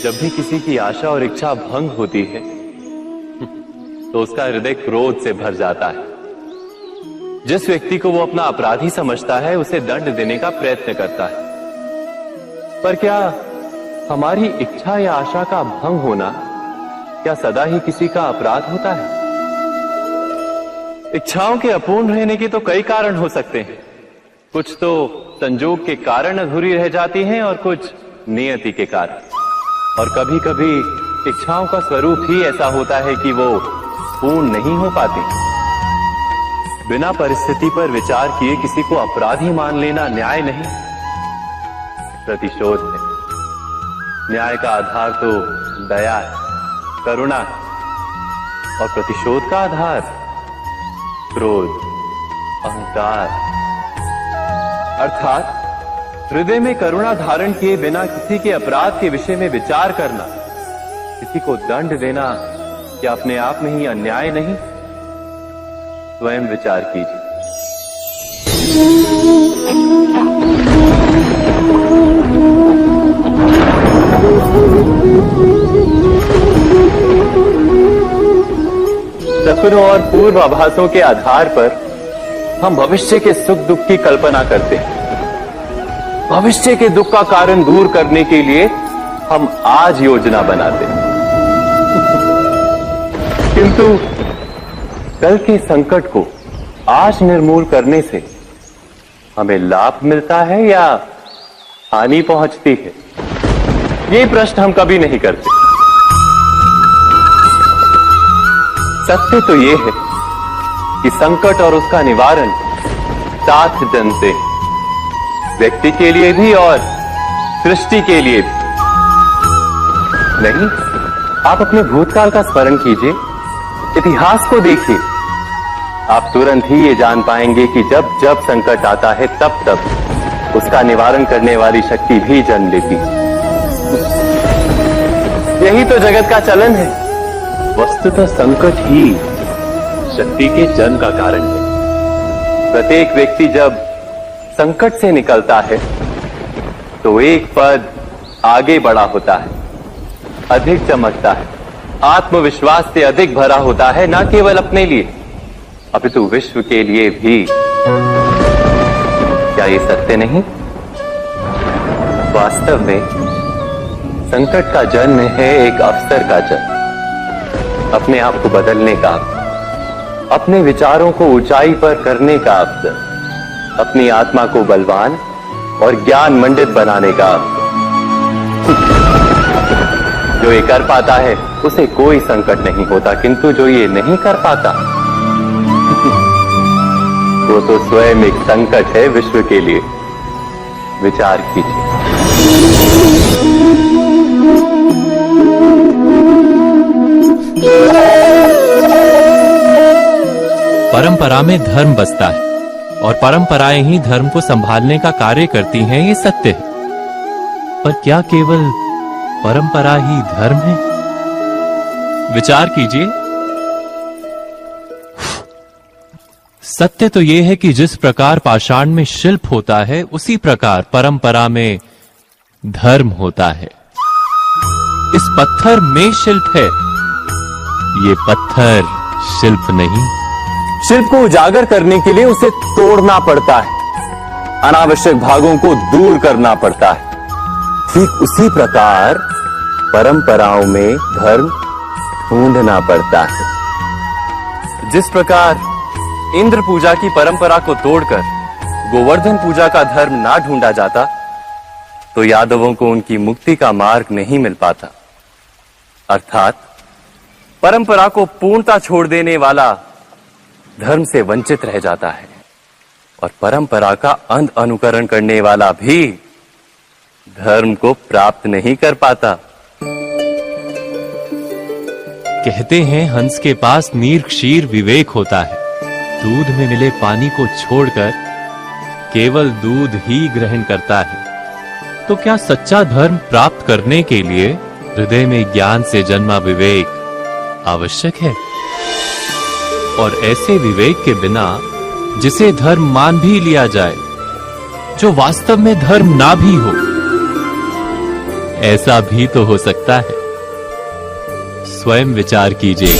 जब भी किसी की आशा और इच्छा भंग होती है तो उसका हृदय क्रोध से भर जाता है। जिस व्यक्ति को वो अपना अपराधी समझता है उसे दंड देने का प्रयत्न करता है। पर क्या हमारी इच्छा या आशा का भंग होना क्या सदा ही किसी का अपराध होता है? इच्छाओं के अपूर्ण रहने के तो कई कारण हो सकते हैं। कुछ तो संजोग के कारण अधूरी रह जाती हैं और कुछ नियति के कारण। और कभी कभी इच्छाओं का स्वरूप ही ऐसा होता है कि वो पूर्ण नहीं हो पाती। बिना परिस्थिति पर विचार किए किसी को अपराधी मान लेना न्याय नहीं, प्रतिशोध है। न्याय का आधार तो दया है, करुणा है, और प्रतिशोध का आधार क्रोध, अहंकार। अर्थात हृदय में करुणा धारण किए बिना किसी के अपराध के विषय में विचार करना, किसी को दंड देना क्या अपने आप में ही अन्याय नहीं? स्वयं विचार कीजिए। सपनों और पूर्वाभासों के आधार पर हम भविष्य के सुख दुख की कल्पना करते हैं। भविष्य के दुख का कारण दूर करने के लिए हम आज योजना बनाते हैं। किंतु कल के संकट को आज निर्मूल करने से हमें लाभ मिलता है या हानि पहुंचती है? ये प्रश्न हम कभी नहीं करते। सत्य तो ये है कि संकट और उसका निवारण साथ जन से, व्यक्ति के लिए भी और सृष्टि के लिए भी। नहीं, आप अपने भूतकाल का स्मरण कीजिए, इतिहास को देखिए। आप तुरंत ही ये जान पाएंगे कि जब जब संकट आता है तब तब उसका निवारण करने वाली शक्ति भी जन्म लेती है। यही तो जगत का चलन है। वस्तुतः संकट ही शक्ति के जन्म का कारण है। प्रत्येक व्यक्ति जब संकट से निकलता है तो एक पद आगे बढ़ा होता है, अधिक चमकता है, आत्मविश्वास से अधिक भरा होता है, न केवल अपने लिए अपितु विश्व के लिए भी। क्या ये सत्य नहीं? वास्तव में संकट का जन्म है एक अवसर का जन्म, अपने आप को बदलने का, अपने विचारों को ऊंचाई पर करने का अवसर, अपनी आत्मा को बलवान और ज्ञान मंडित बनाने का अवसर। जो ये कर पाता है उसे कोई संकट नहीं होता, किंतु जो ये नहीं कर पाता वो तो स्वयं एक संकट है विश्व के लिए। विचार कीजिए। परंपरा में धर्म बसता है और परंपराएं ही धर्म को संभालने का कार्य करती हैं, ये सत्य है। पर क्या केवल परंपरा ही धर्म है? विचार कीजिए। सत्य तो यह है कि जिस प्रकार पाषाण में शिल्प होता है उसी प्रकार परंपरा में धर्म होता है। इस पत्थर में शिल्प है, ये पत्थर शिल्प नहीं। शिल्प को उजागर करने के लिए उसे तोड़ना पड़ता है, अनावश्यक भागों को दूर करना पड़ता है। ठीक उसी प्रकार परंपराओं में धर्म ढूंढना पड़ता है। जिस प्रकार इंद्र पूजा की परंपरा को तोड़कर गोवर्धन पूजा का धर्म ना ढूंढा जाता तो यादवों को उनकी मुक्ति का मार्ग नहीं मिल पाता। अर्थात परंपरा को पूर्णता छोड़ देने वाला धर्म से वंचित रह जाता है और परंपरा का अंध अनुकरण करने वाला भी धर्म को प्राप्त नहीं कर पाता। कहते हैं हंस के पास नीर क्षीर विवेक होता है। दूध में मिले पानी को छोड़कर केवल दूध ही ग्रहण करता है। तो क्या सच्चा धर्म प्राप्त करने के लिए हृदय में ज्ञान से जन्मा विवेक आवश्यक है? और ऐसे विवेक के बिना जिसे धर्म मान भी लिया जाए, जो वास्तव में धर्म ना भी हो, ऐसा भी तो हो सकता है। स्वयं विचार कीजिए।